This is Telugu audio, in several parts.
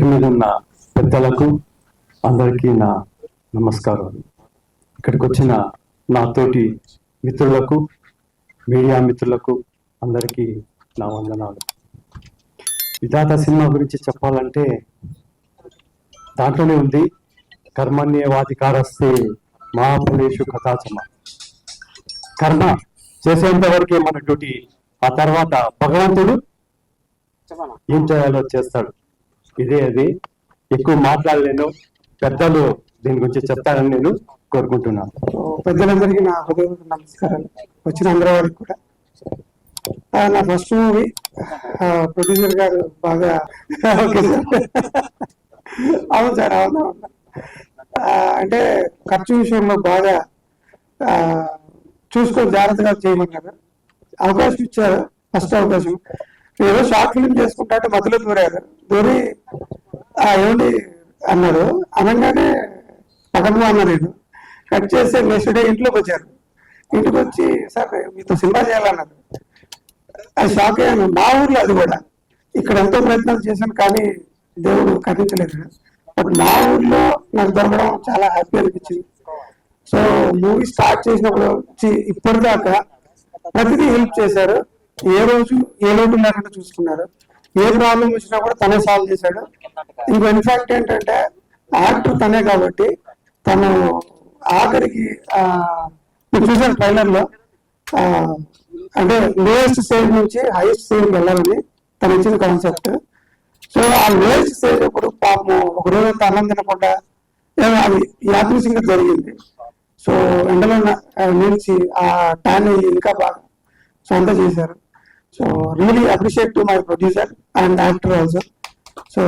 వేదిక మీద ఉన్న పెద్దలకు అందరికీ నా నమస్కారాలు. ఇక్కడికి వచ్చిన నా తోటి మిత్రులకు, మీడియా మిత్రులకు అందరికీ నా వందనాలు. విధాత సినిమా గురించి చెప్పాలంటే దాంట్లోనే ఉంది, కర్మణ్యేవాధికారస్తే మా ఫలేషు కథాచమ. కర్మ చేసేంత వరకే మన డ్యూటీ, ఆ తర్వాత భగవంతుడు ఏం చేయాలో చేస్తాడు. ఇదే అది, ఎక్కువ మాట్లాడలేను, పెద్దలు దీని గురించి చెప్తారని నేను కోరుకుంటున్నాను. పెద్దలందరికీ నా హృదయపూర్వక నమస్కారాలు. వచ్చిన అందరి వారికి కూడా. నా ఫస్ట్ మూవీ ప్రొడ్యూసర్ గారు బాగా ఓకే సార్, అవును సార్, అవును. అంటే ఖర్చు విషయంలో బాగా చూసుకొని జాగ్రత్తగా చేయమన్నారు. అవకాశం ఇచ్చారు, ఫస్ట్ అవకాశం. ఏదో షార్ట్ ఫిల్మ్ చేసుకుంటా అంటే మధ్యలో దూరి ఏమండి అన్నారు. అనగానే పక్కన అన్నా, నేను కట్ చేస్తే నెక్స్ట్ డే ఇంట్లోకి వచ్చారు. ఇంటికి వచ్చి సార్ మీతో సినిమా చేయాలన్నారు. అది షాక్ అయ్యాను. మా ఊర్లో అది కూడా, ఇక్కడ ఎంతో ప్రయత్నాలు చేశాను కానీ దేవుడు కనిపించలేదు. బట్ మా ఊర్లో నాకు దొరకడం చాలా హ్యాపీ అనిపించింది. సో మూవీ స్టార్ట్ చేసినప్పుడు ఇప్పటిదాకా ప్రతిదీ హెల్ప్ చేశారు. ఏ రోజు ఏ లోటు లేకుండా చూసుకున్నారు. ఏ ప్రాబ్లం వచ్చినా కూడా తనే సాల్వ్ చేశాడు. ఇంకో ఇన్ఫాక్ట్ ఏంటంటే యాక్టర్ తనే కాబట్టి తను ఆఖరికి మీరు చూసారు ట్రైలర్ లో, అంటే లోయెస్ట్ స్టేజ్ నుంచి హైయెస్ట్ స్టేజ్ వెళ్ళాలని తను ఇచ్చిన కాన్సెప్ట్. సో ఆ లోయెస్ట్ స్టేజ్ అప్పుడు పాపం ఒక రోజంతా అన్నం తినకుండా అది యాదృశ్యంగా జరిగింది. సో ఎండలో నిలిచి ఆ టాన్ ఇంకా బాగా సో అంతా చేశారు. So really appreciate to my producer and actor also. So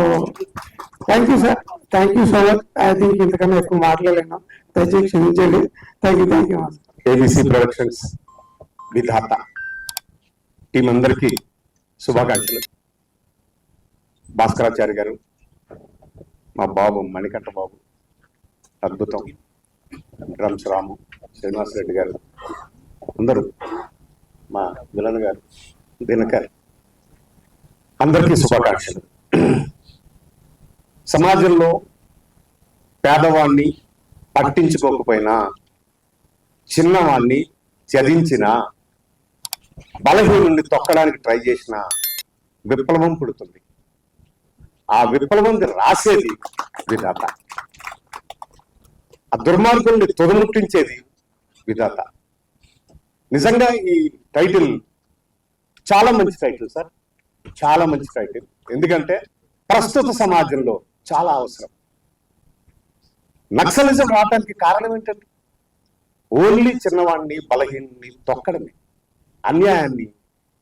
thank you sir, thank you so much. I think ఇంతకన్నా ఎక్కువ మాట్లాడలేను, దయచేసి క్షమించండి. Thank you. ABC productions Vidhatha team అందరికీ శుభాకాంక్షలు. భాస్కరాచారి గారు, మా బాబు మణికంఠ బాబు అద్భుతం, డ్రమ్స్ రాము, శ్రీనివాసరెడ్డి గారు, అందరూ, మా విలన్ గారు దినకర్, అందరికీ శుభాకాంక్షలు. సమాజంలో పేదవాణ్ణి పట్టించుకోకపోయినా, చిన్నవాణ్ణి చదించిన, బలహీనుని తొక్కడానికి ట్రై చేసిన విప్లవం పుడుతుంది. ఆ విప్లవం రాసేది విధాత, ఆ దుర్మార్గుల్ని తొదముట్టించేది విధాత. నిజంగా ఈ టైటిల్ చాలా మంచి టైటిల్ సార్, చాలా మంచి టైటిల్. ఎందుకంటే ప్రస్తుత సమాజంలో చాలా అవసరం. నక్సలిజం రావడానికి కారణం ఏంటంటే ఓన్లీ చిన్నవాడిని, బలహీనుని తొక్కడమే, అన్యాయాన్ని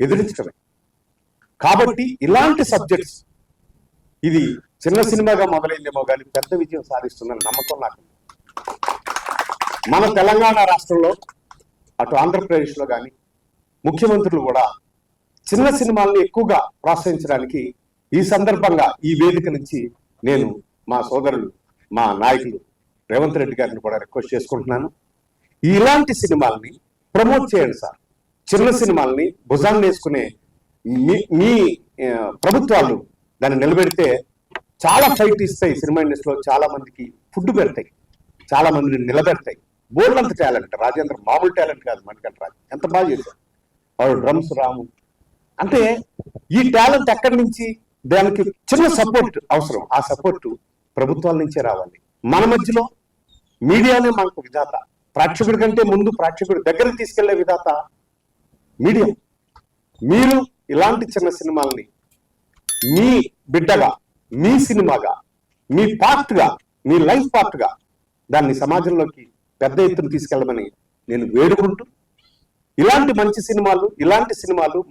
ఎదిరించడమే. కాబట్టి ఇలాంటి సబ్జెక్ట్స్, ఇది చిన్న సినిమాగా మొదలైందేమో కానీ పెద్ద విజయం సాధిస్తుందని నమ్మకం నాకు. మన తెలంగాణ రాష్ట్రంలో, అటు ఆంధ్రప్రదేశ్లో కానీ ముఖ్యమంత్రులు కూడా చిన్న సినిమాలను ఎక్కువగా ప్రోత్సహించడానికి ఈ సందర్భంగా ఈ వేదిక నుంచి నేను మా సోదరులు, మా నాయకులు రేవంత్ రెడ్డి గారిని కూడా రిక్వెస్ట్ చేసుకుంటున్నాను. ఇలాంటి సినిమాల్ని ప్రమోట్ చేయండి సార్. చిన్న సినిమాల్ని భుజాన్ని వేసుకునే మీ ప్రభుత్వాలు దాన్ని నిలబెడితే చాలా ఫైట్ ఇస్తాయి. సినిమా ఇండస్ట్రీలో చాలా మందికి ఫుడ్ పెడతాయి, చాలా మందిని నిలబెడతాయి. బోర్డంత టాలెంట్ రాజేంద్ర మామూలు టాలెంట్ కాదు. మణికంఠ రాజు ఎంత బాగా చేశారు. వాడు డ్రమ్స్ రాము అంటే ఈ టాలెంట్ ఎక్కడి నుంచి, దానికి చిన్న సపోర్ట్ అవసరం. ఆ సపోర్ట్ ప్రభుత్వాల నుంచే రావాలి. మన మధ్యలో మీడియానే మనకు విధాత. ప్రేక్షకుడి కంటే ముందు ప్రేక్షకుడి దగ్గరికి తీసుకెళ్లే విధాత మీడియా. మీరు ఇలాంటి చిన్న సినిమాల్ని మీ బిడ్డగా, మీ సినిమాగా, మీ పార్ట్గా, మీ లైఫ్ పార్ట్గా దాన్ని సమాజంలోకి పెద్ద ఎత్తున తీసుకెళ్ళమని నేను వేడుకుంటూ, ఇలాంటి మంచి సినిమాలు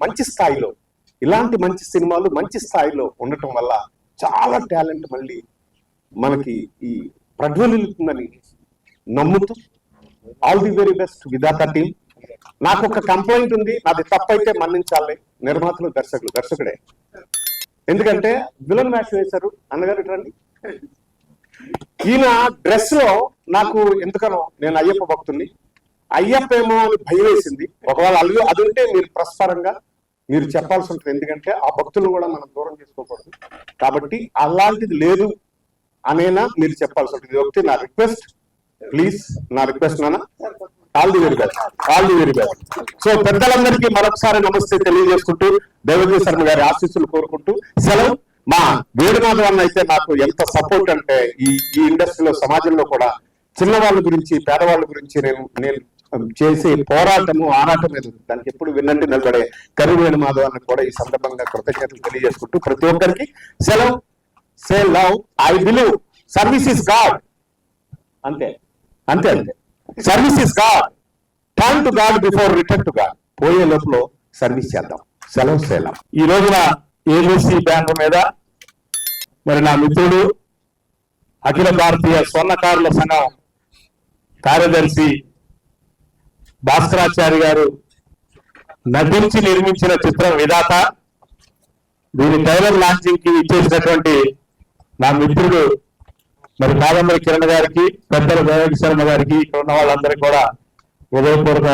మంచి స్థాయిలో, ఇలాంటి మంచి సినిమాలు మంచి స్థాయిలో ఉండటం వల్ల చాలా టాలెంట్ మళ్ళీ మనకి ఈ ప్రజ్వలిస్తుందని నమ్ముతూ, all the very best Vidhatha team. నాకు ఒక కంప్లైంట్ ఉంది, నాది తప్పైతే మన్నించాలి. నిర్మాతలు, దర్శకుడే. ఎందుకంటే విలన్ మ్యాచ్ వేశారు అన్నగారు రండి. ఈయన డ్రెస్ లో నాకు ఎందుకనో, నేను అయ్యప్ప భక్తుల్ని, అయ్యప్ప ఏమో అని భయం వేసింది. ఒకవేళ అది ఉంటే మీరు ప్రస్పరంగా మీరు చెప్పాల్సి ఉంటుంది. ఎందుకంటే ఆ భక్తులను కూడా మనం దూరం చేసుకోకూడదు. కాబట్టి అలాంటిది లేదు అనేనా మీరు చెప్పాల్సి ఉంటుంది. ఇది ఒకటి నా రిక్వెస్ట్, ప్లీజ్ నా రిక్వెస్ట్ నాన్న. All the very best, all the very best. So పెద్దలందరికీ మరొకసారి నమస్తే తెలియజేసుకుంటూ దేవజీ శర్మ గారి ఆశీస్సులు కోరుకుంటూ సెలవు. మా వేణుమాధవ్ అన్న అయితే నాకు ఎంత సపోర్ట్ అంటే ఈ ఇండస్ట్రీలో సమాజంలో కూడా చిన్నవాళ్ళ గురించి పేదవాళ్ళ గురించి నేను చేసే పోరాటము ఆరాటం లేదు, దానికి ఎప్పుడు విన్నంటి నిలబడే కరు వేణుమాధవ్ అన్న కూడా ఈ సందర్భంగా కృతజ్ఞతలు తెలియజేసుకుంటూ ప్రతి ఒక్కరికి సెలవు. Say love, I believe service is God. అంతే అంతే అంతే. Service is God. Turn to God before return to God. పోయే లోపల సర్వీస్ చేద్దాం. సెలవు సేలం. ఈ రోజున ఏబీసీ బ్యాంకు మీద మరి నా మిత్రుడు అఖిల భారతీయ స్వర్ణకారుల సంఘం కార్యదర్శి భాస్కరాచారి గారు నటించి నిర్మించిన చిత్రం విధాత. దీని ట్రైలర్ లాంచింగ్ కి ఇచ్చేసినటువంటి నా మిత్రుడు మరి కాదంబరి కిరణ్ గారికి, పెద్దల దేవకి శర్మ గారికి, ఇక్కడ ఉన్న వాళ్ళందరికీ కూడా హృదయపూర్వక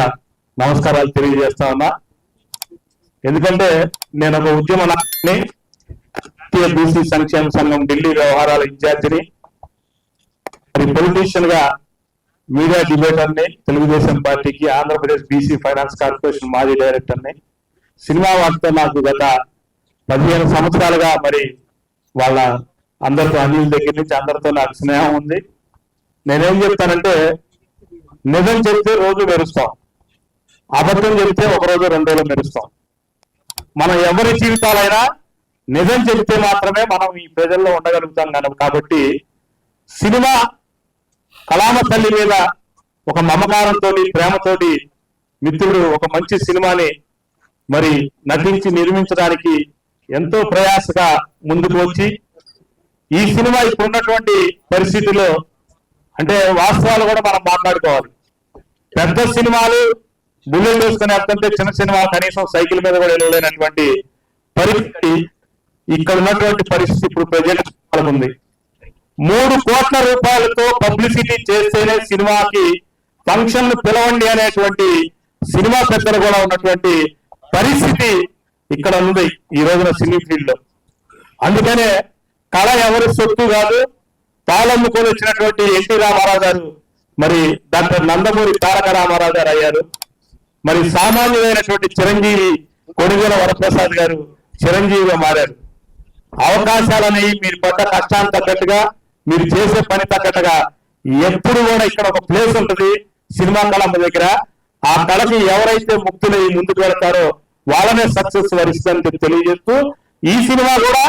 నమస్కారాలు తెలియజేస్తా ఉన్నా. ఎందుకంటే నేను ఒక ఉద్యమ నాయకుని, జాతీయ బీసీ సంక్షేమ సంఘం ఢిల్లీ వ్యవహారాల ఇన్ఛార్జిని, మరి పొలిటీషియన్ గా మీడియా డిబేటర్ ని, తెలుగుదేశం పార్టీకి ఆంధ్రప్రదేశ్ బీసీ ఫైనాన్స్ కార్పొరేషన్ మాజీ డైరెక్టర్ ని. సినిమా వాటితో నాకు గత 15 సంవత్సరాలుగా మరి వాళ్ళ అందరితో అనిల్ దగ్గర నుంచి అందరితో నాకు స్నేహం ఉంది. నేనేం చెప్తానంటే నిజం చెప్తే రోజు మెరుస్తాం, అబద్ధం చెప్తే ఒక రోజు 2 రోజులు మెరుస్తాం. మనం ఎవరి జీవితాలైనా నిజం చెప్తే మాత్రమే మనం ఈ ప్రజల్లో ఉండగలుగుతాం కాబట్టి సినిమా కళామ తల్లి మీద ఒక మమకారంతో, ప్రేమతోటి మిత్రుడు ఒక మంచి సినిమాని మరి నటించి నిర్మించడానికి ఎంతో ప్రయాసగా ముందుకు వచ్చి ఈ సినిమా ఇప్పుడున్నటువంటి పరిస్థితిలో అంటే వాస్తవాలు కూడా మనం మాట్లాడుకోవాలి. పెద్ద సినిమాలు బుల్లెట్ వేసుకుని వెళ్తుంటే చిన్న సినిమా కనీసం సైకిల్ మీద కూడా వెళ్ళలేనటువంటి పరిస్థితి ఇక్కడ ఉన్నటువంటి పరిస్థితి ఇప్పుడు ప్రజెంట్ ఉంది. 3 కోట్ల రూపాయలతో పబ్లిసిటీ చేస్తేనే సినిమాకి ఫంక్షన్ పిలవండి అనేటువంటి సినిమా పెద్దలు కూడా ఉన్నటువంటి పరిస్థితి ఇక్కడ ఉంది ఈ రోజున సినీ ఫీల్డ్ లో. అందుకనే కళ ఎవరి సొత్తు కాదు. తాళమ్ముకొని వచ్చినటువంటి ఎన్టీ రామారావు గారు మరి డాక్టర్ నందమూరి తారక రామారావు గారు అయ్యారు. మరి సామాన్యులైనటువంటి చిరంజీవి కొణిదెల వరప్రసాద్ గారు చిరంజీవిగా మారారు. అవకాశాలనేవి మీరు పడ్డ కష్టాన్ని తగ్గట్టుగా, మీరు చేసే పని తగ్గట్టుగా ఎప్పుడు కూడా ఇక్కడ ఒక ప్లేస్ ఉంటుంది సినిమా కళ దగ్గర. ఆ కళకి ఎవరైతే ముక్తులై ముందుకు వెళ్తారో వాళ్ళనే సక్సెస్ వరిస్తుందని తెలియజేస్తూ ఈ సినిమా కూడా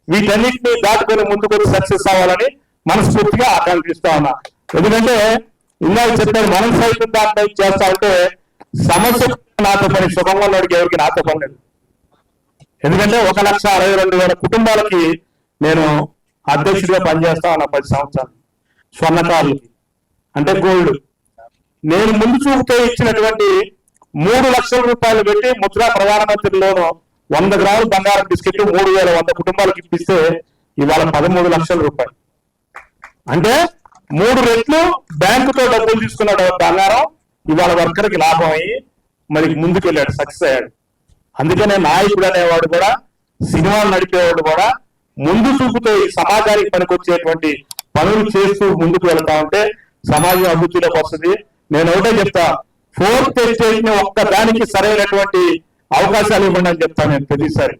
వీటన్నిటిని దాటుకొని ముందుకొని సక్సెస్ అవ్వాలని మనస్ఫూర్తిగా ఆకాంక్షిస్తా ఉన్నా. ఎందుకంటే ఇందాక చెప్పారు మనం సైతం దాంట్లో చేస్తా ఉంటే సమస్య నాతో పని, సుఖంగా ఉన్నవాడికి ఎవరికి నాతో పని లేదు. ఎందుకంటే 1,62,000 కుటుంబాలకి నేను అధ్యక్షుడిగా పనిచేస్తా ఉన్నా 10 సంవత్సరాలు. స్వర్ణకారులకి అంటే గోల్డ్ నేను ముందు చూపుతో ఇచ్చినటువంటి 3 లక్షల రూపాయలు పెట్టి ముద్రా ప్రధానమంత్రి లోను 100 గ్రాములు బంగారం బిస్కెట్ 3,100 కుటుంబాలకు ఇప్పిస్తే ఇవాళ 13 లక్షల రూపాయలు. అంటే 3 రెట్లు బ్యాంకుతో డబ్బులు తీసుకున్నాడు బంగారం, ఇవాళ వర్కర్కి లాభం అయ్యి మరి ముందుకు వెళ్ళాడు, సక్సెస్ అయ్యాడు. అందుకనే నాయకుడు అనేవాడు కూడా, సినిమాలు నడిపేవాడు కూడా ముందు చూపుతో ఈ సమాజానికి పనికొచ్చేటువంటి పనులు చేస్తూ ముందుకు వెళ్తా ఉంటే సమాజం అభివృద్ధిలోకి వస్తుంది. నేను ఒకటే చెప్తా, 4th ఎస్టేట్ ని ఒక్క దానికి సరైనటువంటి అవకాశాలు ఇవ్వండి అని చెప్తాను నేను ప్రతిసారి.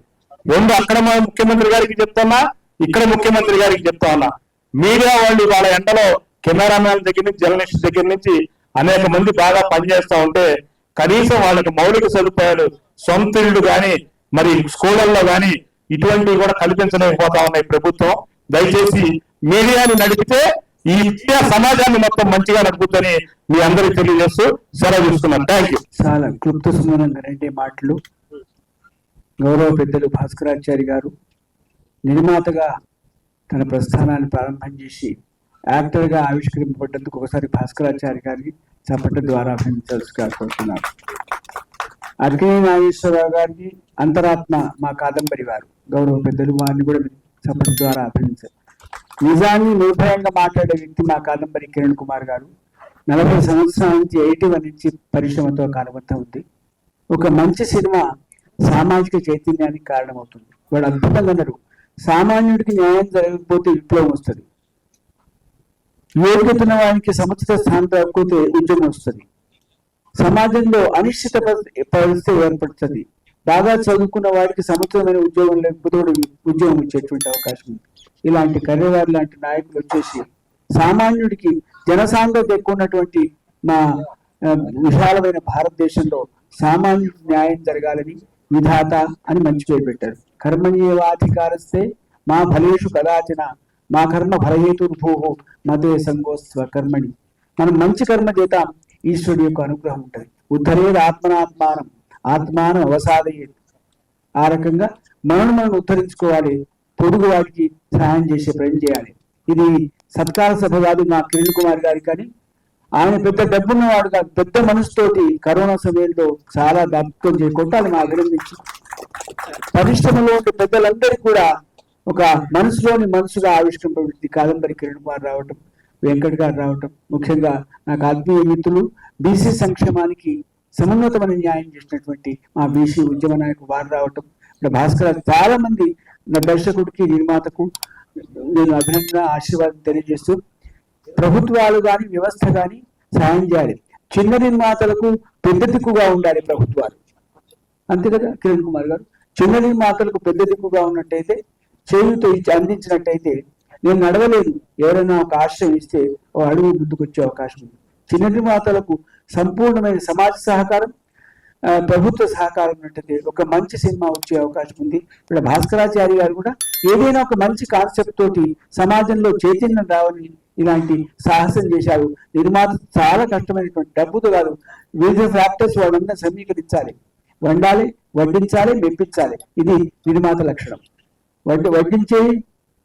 2 అక్కడ ముఖ్యమంత్రి గారికి చెప్తున్నా, ఇక్కడ ముఖ్యమంత్రి గారికి చెప్తా ఉన్నా. మీడియా వాళ్ళు వాళ్ళ ఎండలో కెమెరామ్యాన్ దగ్గర నుంచి, జర్నలిస్ట్ దగ్గర నుంచి అనేక మంది బాగా పనిచేస్తా ఉంటే కనీసం వాళ్ళకి మౌలిక సదుపాయాలు, సొంత ఇళ్ళు కానీ మరి స్కూళ్ళల్లో కానీ ఇటువంటివి కూడా కల్పించలేకపోతా ఉన్నాయి ప్రభుత్వం. దయచేసి మీడియాని నడిపితే ఈ మీడియా సమాజాన్ని మొత్తం మంచిగా నడుపుతుందని మీ అందరికీ తెలియజేస్తూ సెలవు తీసుకున్నాను. Thank you. చాలా క్లుప్త సుందరంగా 2 మాటలు. గౌరవ పెద్దలు భాస్కరాచారి గారు నిర్మాతగా తన ప్రస్థానాన్ని ప్రారంభం చేసి యాక్టర్గా ఆవిష్కరింపబడ్డందుకు ఒకసారి భాస్కరాచారి గారికి చప్పట్ల ద్వారా అభినందించాల్సిగా కోరుతున్నారు. అర్కిని నాగేశ్వరరావు గారికి అంతరాత్మ మా కాదంబరి వారు గౌరవ పెద్దలు, వారిని కూడా చప్పట్ల ద్వారా అభినందించారు. నిజాన్ని నిర్భయంగా మాట్లాడే వ్యక్తి మా కాదంబరి కిరణ్ కుమార్ గారు. 40 సంవత్సరాల నుంచి 81 నుంచి పరిశ్రమతో కాలబద్ధ ఉంది. ఒక మంచి సినిమా సామాజిక చైతన్యానికి కారణమవుతుంది. వాడు అద్భుతంగా అన్నారు, సామాన్యుడికి న్యాయం జరగకపోతే విప్లవం వస్తుంది, యోగ్యత ఉన్న వానికి సముచిత స్థానం రాకపోతే ఉద్యమం వస్తుంది, సమాజంలో అనిశ్చిత పరిస్థితి ఏర్పడుతుంది, బాగా చదువుకున్న వాడికి సముచితమైన ఉద్యోగం లేకపోతే ఉద్యోగం ఇచ్చేటువంటి అవకాశం ఉంది. ఇలాంటి కర్రవారి లాంటి నాయకులు వచ్చేసి సామాన్యుడికి జనసాంద్రత ఎక్కువ ఉన్నటువంటి మా విశాలమైన భారతదేశంలో సామాన్యుడికి న్యాయం జరగాలని విధాత అని మంచి పేరు పెట్టారు. కర్మణ్యేవాధికారస్తే మా ఫలేషు కదాచన మా కర్మ ఫలహేతుర్భూః మతే సంగోస్వ కర్మణి. మనం మంచి కర్మ చేద్దాం, ఈశ్వరుడి యొక్క అనుగ్రహం ఉంటుంది. ఉద్ధరేది ఆత్మనాత్మానం ఆత్మానం అవసాదయ్యేది. ఆ రకంగా మనం ఉద్ధరించుకోవాలి, పొడుగు వాడికి సహాయం చేసే ప్రయత్నం చేయాలి. ఇది సత్కార సభ కాదు మా కిరణ్ కుమార్ గారి, కానీ ఆయన పెద్ద డబ్బున్నవాడు కాదు, పెద్ద మనసుతోటి కరోనా సమయంలో చాలా దత్తం కొట్టాలి మా అభినందించి. పరిశ్రమలో ఉండే పెద్దలందరికీ కూడా ఒక మనసుగా ఆవిష్కరింపబడింది కాదంబరి కిరణ్ కుమార్ రావటం, వెంకట్ గారు రావటం, ముఖ్యంగా నాకు ఆత్మీయ మిత్రులు బీసీ సంక్షేమానికి సమన్వతమైన న్యాయం చేసినటువంటి మా బీసీ ఉద్యమ నాయకులు వారు రావటం, ఇక్కడ భాస్కర్, చాలా మంది నా దర్శకుడికి నిర్మాతకు నేను అభినందన ఆశీర్వాదం తెలియజేస్తూ, ప్రభుత్వాలు కానీ వ్యవస్థ కానీ సాయం చేయాలి. చిన్న నిర్మాతలకు పెద్ద దిక్కుగా ఉండాలి ప్రభుత్వాలు, అంతే కదా కిరణ్ కుమార్ గారు. చిన్న నిర్మాతలకు పెద్ద దిక్కుగా ఉన్నట్టయితే, చేయుతో అందించినట్టయితే, నేను నడవలేదు ఎవరైనా ఒక ఆశ్రయం ఇస్తే ఓ అడుగు ముందుకు వచ్చే అవకాశం ఉంది. చిన్న నిర్మాతలకు సంపూర్ణమైన సమాజ సహకారం, ప్రభుత్వ సహకారం ఉన్నట్టయితే ఒక మంచి సినిమా వచ్చే అవకాశం ఉంది. ఇక్కడ భాస్కరాచారి గారు కూడా ఏదైనా ఒక మంచి కాన్సెప్ట్ తోటి సమాజంలో చైతన్యం రావని ఇలాంటి సాహసం చేశారు. నిర్మాత చాలా కష్టమైనటువంటి, డబ్బుతో కాదు, వివిధ ఫ్యాక్టర్స్ వాళ్ళందరూ సమీకరించాలి, వండాలి, వడ్డించాలి, మెప్పించాలి. ఇది నిర్మాత లక్షణం. వడ్డించే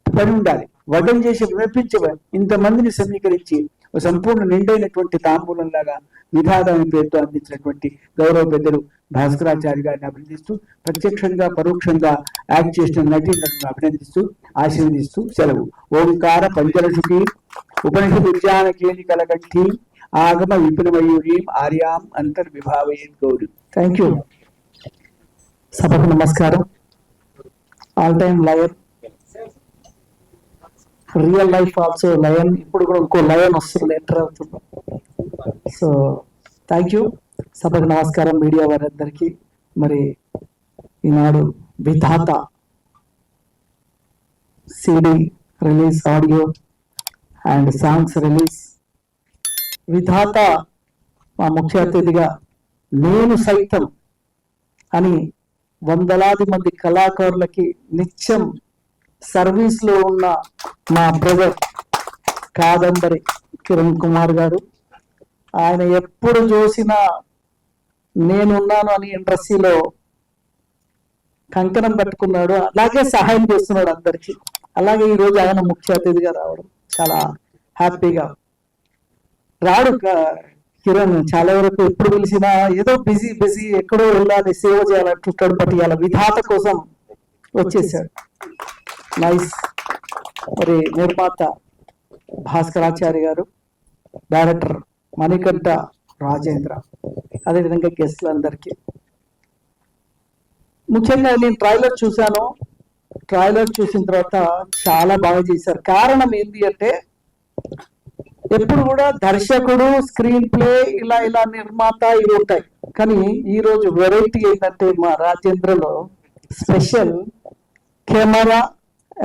పని ఉండాలి, వడ్డం చేసి మెప్పించే ఇంతమందిని సమీకరించి సంపూర్ణ నిండైనటువంటి తాంబూలం లాగా విధానం పేరుతో అందించినటువంటి గౌరవ పెద్దలు భాస్కరాచారి గారిని అభినందిస్తూ, ప్రత్యక్షంగా పరోక్షంగా యాక్ట్ చేసిన నటీనటులను అభినందిస్తూ ఆశీర్వదిస్తూ సెలవు. ఓంకార పంచరషుకి ఉపనిషద్ ఉద్యాన కేలి కలకంఠి ఆగమ విపిన మయూరీం ఆర్యాం అంతర్విభావయేత్ గౌరీ. Thank you. సభకు నమస్కారం. All time lion, real life also lion. ఇప్పుడు కూడా ఇంకో లయన్ వస్తుంది, ఎంటర్ అవుతుంది. So thank you. సభకు నమస్కారం మీడియా వారందరికీ. మరి Eenadu Vidhata CD release, audio and songs release. Vidhata మా ముఖ్య అతిథిగా నేను సైతం అని వందలాది మంది కళాకారులకి నిత్యం సర్వీస్ లో ఉన్న మా బ్రదర్ కాదంబరి కిరణ్ కుమార్ గారు, ఆయన ఎప్పుడు చూసినా నేనున్నాను అని ఇండస్ట్రీలో కంకణం కట్టుకున్నాడు, అలాగే సహాయం చేస్తున్నాడు అందరికీ. అలాగే ఈరోజు ఆయన ముఖ్య అతిథిగా రావడం చాలా హ్యాపీగా. రాడు కిరణ్ చాలా వరకు ఎప్పుడు పిలిచినా ఏదో బిజీ ఎక్కడో వెళ్ళాలి, సేవ చేయాలంటుంటాడు. బట్ ఇలా విధాత కోసం వచ్చేసాడు. నైస్. మరి నిర్మాత భాస్కరాచారి గారు, డైరెక్టర్ మణికంఠ రాజేంద్ర, అదేవిధంగా గెస్ట్లు అందరికీ. ముఖ్యంగా నేను ట్రైలర్ చూశాను. ట్రైలర్ చూసిన తర్వాత చాలా బాగా చేశారు. కారణం ఏంటి అంటే, ఎప్పుడు కూడా దర్శకుడు, స్క్రీన్ ప్లే, ఇలా నిర్మాత ఇవి ఉంటాయి. కానీ ఈ రోజు వెరైటీ ఏంటంటే మా రాజేంద్రలో special camera,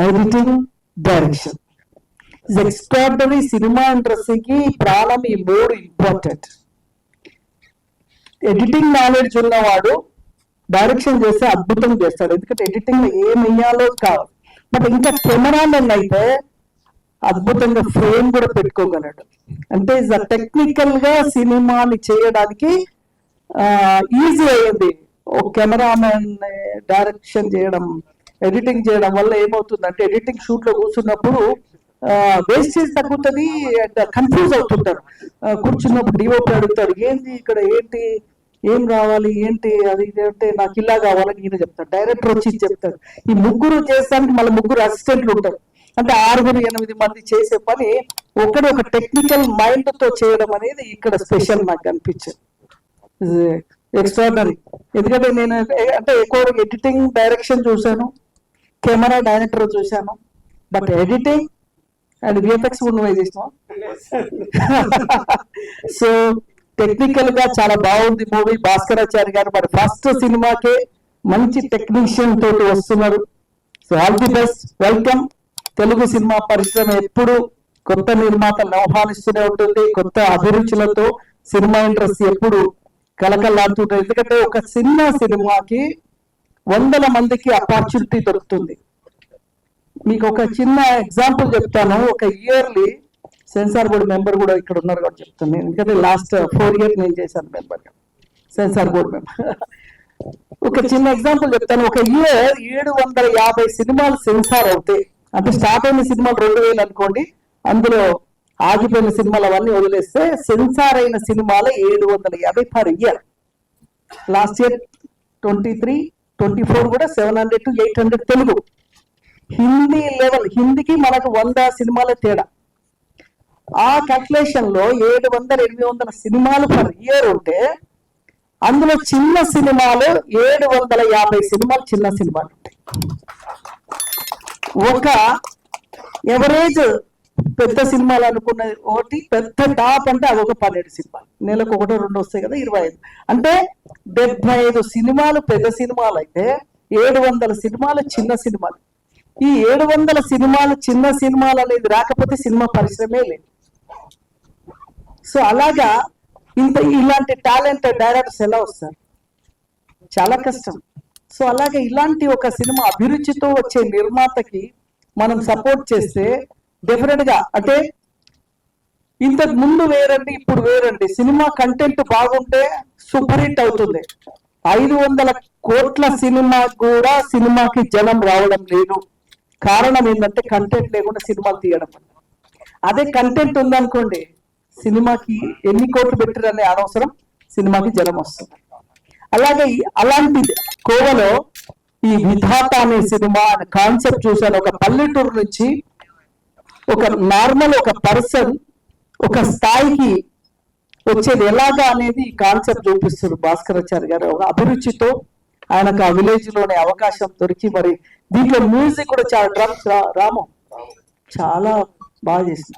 editing, direction. Extraordinary. Cinema ఇండస్ట్రీకి ప్రాణం ఈ మూడు ఇంపార్టెంట్. ఎడిటింగ్ నాలెడ్జ్ ఉన్నవాడు డైరెక్షన్ చేస్తే అద్భుతం చేస్తాడు, ఎందుకంటే ఎడిటింగ్ లో ఏం వెయ్యాలో కావాలి. బట్ ఇంకా కెమెరామెన్ అయితే అద్భుతంగా ఫ్రేమ్ కూడా పెట్టుకోగలడు. అంటే టెక్నికల్ గా సినిమాని చేయడానికి ఈజీ అయ్యింది. ఒక కెమెరామెన్ డైరెక్షన్ చేయడం, ఎడిటింగ్ చేయడం వల్ల ఏమవుతుందంటే, ఎడిటింగ్ షూట్ లో కూర్చున్నప్పుడు వేస్టేజ్ తగ్గుతుంది అండ్ కన్ఫ్యూజ్ అవుతుంటారు. కూర్చున్నప్పుడు డిఓపి అడుగుతాడు, ఏంటి ఇక్కడ, ఏంటి ఏం రావాలి, ఏంటి అది అంటే నాకు ఇలా కావాలని ఈయన చెప్తాడు. డైరెక్టర్ వచ్చి చెప్తాడు. ఈ ముగ్గురు చేస్తానికి మళ్ళీ ముగ్గురు అసిస్టెంట్లు ఉంటారు. అంటే 6-8 మంది చేసే పని ఒక టెక్నికల్ మైండ్ తో చేయడం అనేది ఇక్కడ స్పెషల్ నాకు అనిపించింది. ఎక్స్ట్రాడనరీ. ఎందుకంటే నేను అంటే ఎక్కువ ఎడిటింగ్ డైరెక్షన్ చూశాను, కెమెరా డైరెక్టర్ చూశాను, బట్ ఎడిటింగ్ అండ్ విఎఫ్ఎక్స్ కూడా నువ్వే చేసినావు. సో టెక్నికల్ గా చాలా బాగుంది మూవీ. భాస్కరాచారి గారు మరి ఫస్ట్ సినిమాకే మంచి టెక్నీషియన్ తోటి వస్తున్నారు. So all the best, welcome. Telugu cinema పరిశ్రమ ఎప్పుడు కొత్త నిర్మాతలను ఆహ్వానిస్తూనే ఉంటుంది, కొత్త అభిరుచులతో సినిమా ఇండస్ట్రీ ఎప్పుడు కలకలాడుతుంటుంది. ఎందుకంటే ఒక సినిమాకి 100 మందికి ఆపర్చునిటీ దొరుకుతుంది. మీకు ఒక చిన్న ఎగ్జాంపుల్ చెప్తాను. ఒక ఇయర్లీ సెన్సార్ బోర్డు మెంబర్ కూడా ఇక్కడ ఉన్నారు కాబట్టి చెప్తాను. ఎందుకంటే లాస్ట్ 4 years నేను చేశాను మెంబర్, సెన్సార్ బోర్డు మెంబర్. ఒక చిన్న ఎగ్జాంపుల్ చెప్తాను. ఒక ఇయర్ 750 సినిమాలు సెన్సార్ అవుతాయి. అంటే స్టార్ట్ అయిన సినిమాలు 2000 అనుకోండి, అందులో ఆగిపోయిన సినిమాలు అవన్నీ వదిలేస్తే సెన్సార్ అయిన సినిమాలు 750 పర్ ఇయర్. లాస్ట్ ఇయర్ 23-24 కూడా 700 to 800 తెలుగు. హిందీ లెవెల్, హిందీకి మనకు 100 సినిమాల తేడా. ఆ క్యాల్కులేషన్ లో 700-800 సినిమాలు పర్ ఇయర్ ఉంటే అందులో చిన్న సినిమాలు 750 సినిమాలు చిన్న సినిమాలు ఉంటాయి. ఒక ఎవరేజ్ పెద్ద సినిమాలు అనుకున్నది ఒకటి, పెద్ద టాప్ అంటే అది ఒక 12 సినిమాలు, నెలకు 1-2 వస్తాయి కదా, 25. అంటే 75 సినిమాలు పెద్ద సినిమాలు అయితే 700 సినిమాలు చిన్న సినిమాలు. ఈ 700 సినిమాలు చిన్న సినిమాలు అనేది రాకపోతే సినిమా పరిశ్రమే లేదు. సో అలాగా ఇలాంటి టాలెంటెడ్ డైరెక్టర్స్ ఎలా వస్తారు? చాలా కష్టం. సో అలాగే ఇలాంటి ఒక సినిమా అభిరుచితో వచ్చే నిర్మాతకి మనం సపోర్ట్ చేస్తే డెఫినెట్ గా, అంటే ఇంతకు ముందు వేరండి, ఇప్పుడు వేరండి. సినిమా కంటెంట్ బాగుంటే సూపర్ హిట్ అవుతుంది. 500 కోట్ల సినిమా కూడా సినిమాకి జనం రావడం లేదు. కారణం ఏంటంటే కంటెంట్ లేకుండా సినిమాలు తీయడం. అదే కంటెంట్ ఉందనుకోండి, సినిమాకి ఎన్ని కోట్లు పెట్టారనే అనవసరం, సినిమాకి జనం వస్తుంది. అలాగే అలాంటి కోవలో ఈ విధాత అనే సినిమా కాన్సెప్ట్ చూశాను. ఒక పల్లెటూరు నుంచి ఒక నార్మల్ ఒక పర్సన్ ఒక స్థాయికి వచ్చేది ఎలాగా అనేది ఈ కాన్సెప్ట్ చూపిస్తారు భాస్కరాచారి గారు. ఒక అభిరుచితో ఆయనకు ఆ విలేజ్ లోనే అవకాశం దొరికి, మరి దీంట్లో మ్యూజిక్ కూడా చాలా డ్రమ్స్ రాము చాలా బాగా చేసిన.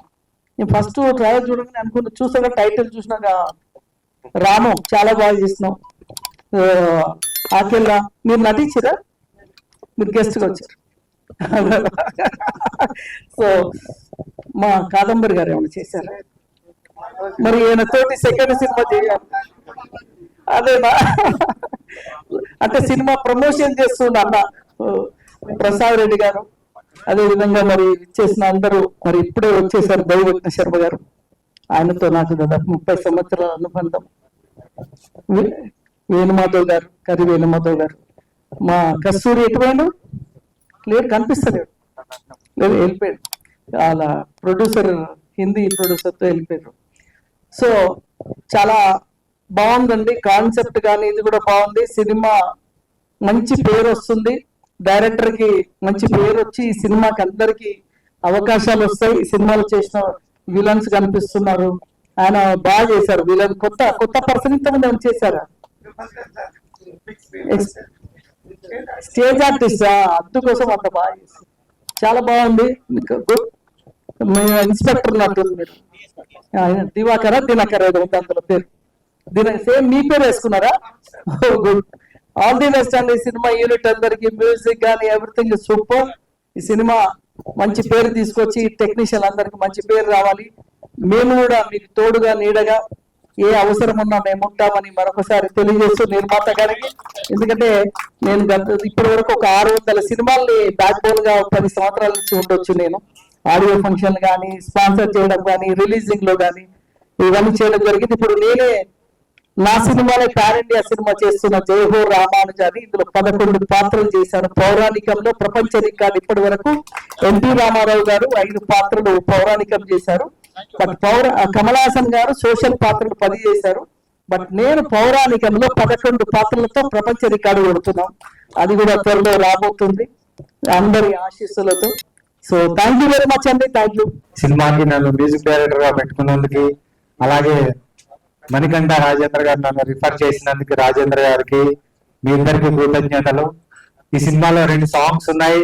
నేను ఫస్ట్ ట్రయల్ చూడగానే అనుకున్నా, చూసాక టైటిల్ చూసినాక రాము చాలా బాగా చేసినావు. ఆకెళ్ళా మీరు నటించారా? మీరు గెస్ట్గా వచ్చారు. సో మా కాదంబరి గారు ఏమైనా చేశారా? మరి ఈయన తోటి సెకండ్ సినిమా చేయాలి అదేనా? అంటే సినిమా ప్రమోషన్ చేస్తున్నా అన్న ప్రసాద్ రెడ్డి గారు, అదే విధంగా మరి చేసిన అందరూ మరి ఇప్పుడే వచ్చేసారు. దైవజ్ఞ శర్మ గారు, ఆయనతో నాకు దాదాపు 30 సంవత్సరాల అనుబంధం. వేణుమాధవ్ గారు, కరి వేణుమాధవ్ గారు, మా కస్తూరి ఎటువైనా లేడు, కనిపిస్తలేడు, లేదు వెళ్ళిపోయాడు. అలా ప్రొడ్యూసర్, హిందీ ప్రొడ్యూసర్తో వెళ్ళిపోయారు. సో చాలా బాగుందండి కాన్సెప్ట్ కానీ, ఇది కూడా బాగుంది. సినిమా మంచి పేరు వస్తుంది, డైరెక్టర్ కి మంచి పేరు వచ్చి ఈ సినిమాకి అందరికి అవకాశాలు వస్తాయి. సినిమాలు చేసిన విలన్స్ కనిపిస్తున్నారు, ఆయన బాగా చేశారు. విలన్ కొత్త పర్సన్ ఇంతమంది ఏమైనా చేశారా? స్టేజ్ ఆర్టిస్ట్, అందుకోసం అంత బాగా చేశారు. చాలా బాగుంది. ఇన్స్పెక్టర్ నటుంది మీరు, దివాకర ఏదో ఉంది అందులో పేరు. సేమ్ మీ పేరు వేసుకున్నారా? గుడ్, ఆల్ ది బెస్ట్ అండి. ఈ సినిమా యూనిట్ అందరికి, మ్యూజిక్ కానీ ఎవ్రీథింగ్ సూపర్. ఈ సినిమా మంచి పేరు తీసుకొచ్చి టెక్నీషియన్ అందరికి మంచి పేరు రావాలి. మేము కూడా మీకు తోడుగా నీడగా ఏ అవసరం ఉన్నా మేము ఉంటామని మరొకసారి తెలియజేస్తూ నిర్మాత గారికి, ఎందుకంటే నేను ఇప్పటి వరకు ఒక 600 సినిమాల్ని బ్యాక్ బోన్ గా 10 సంవత్సరాల నుంచి ఉండొచ్చు. నేను ఆడియో ఫంక్షన్ కానీ, స్పాన్సర్ చేయడం కానీ, రిలీజింగ్ లో కానీ ఇవన్నీ చేయడం జరిగింది. ఇప్పుడు నేనే నా సినిమాలో పాన్ ఇండియా సినిమా చేస్తున్న జయహో రామానుజాని, ఇందులో 11 పాత్రలు చేశాను. పౌరాణికంలో ప్రపంచ రికార్డు ఇప్పటి వరకు ఎన్టీ రామారావు గారు 5 పాత్రలు పౌరాణికం చేశారు. బట్ కమలాసన్ గారు సోషల్ పాత్రలు 10 చేశారు. బట్ నేను పౌరాణికంలో 11 పాత్రలతో ప్రపంచ రికార్డు కొడుతున్నాం. అది కూడా త్వరలో రాబోతుంది అందరి ఆశీస్సులతో. So thank you very much అండి. Thank you. సినిమాకి నన్ను మ్యూజిక్ డైరెక్టర్ గా పెట్టుకున్నందుకు, అలాగే మణికంఠ రాజేంద్ర గారు నన్ను రిఫర్ చేసినందుకు రాజేంద్ర గారికి, మీ అందరికీ కృతజ్ఞతలు. ఈ సినిమాలో 2 సాంగ్స్ ఉన్నాయి,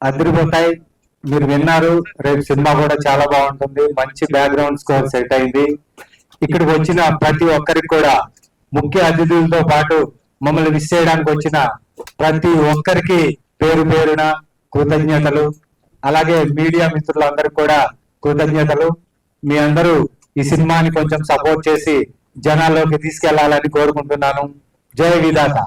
అదిరిపోతాయి. మీరు విన్నారు. రేపు సినిమా కూడా చాలా బాగుంటుంది. మంచి బ్యాక్గ్రౌండ్ స్కోర్ సెట్ అయింది. ఇక్కడికి వచ్చిన ప్రతి ఒక్కరికి కూడా, ముఖ్య అతిథులతో పాటు మమ్మల్ని విష్ చేయడానికి వచ్చిన ప్రతి ఒక్కరికి పేరు పేరున కృతజ్ఞతలు. అలాగే మీడియా మిత్రులందరికీ కూడా కృతజ్ఞతలు. మీ అందరూ ఈ సినిమాని కొంచెం సపోర్ట్ చేసి జనాల్లోకి తీసుకెళ్లాలని కోరుకుంటున్నాను. జై విధాత.